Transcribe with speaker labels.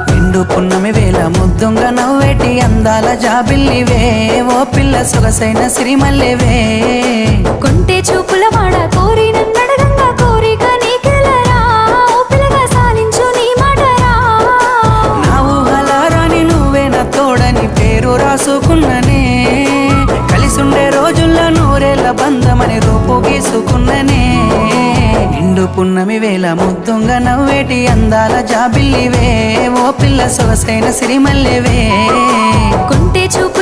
Speaker 1: నిండు పున్నమి వేళ ముద్దుంగ నవ్వేటి అందాల జాబిల్లివే ఓ పిల్ల సొగసైన సిరిమల్లెవే
Speaker 2: కొంటే చూపుల వాడ కోరి నన్నడగంగా కోరిక నీకెలరా ఓ పిల్లగా సాలించు నీ మాటరా
Speaker 1: నా ఊహలారాని నువ్వే నా తోడని పేరు రాసుకున్ననే కలిసుండే రోజుల్లో నూరేళ్ల బంధమని రూపు గీసుకున్ననే నిండు పున్నమి వేళ ముద్దుంగ నవ్వేటి అందాల జాబిల్లివే ఓ పిల్ల సొగసైన సిరిమల్లెవే
Speaker 2: కొంటే చూపు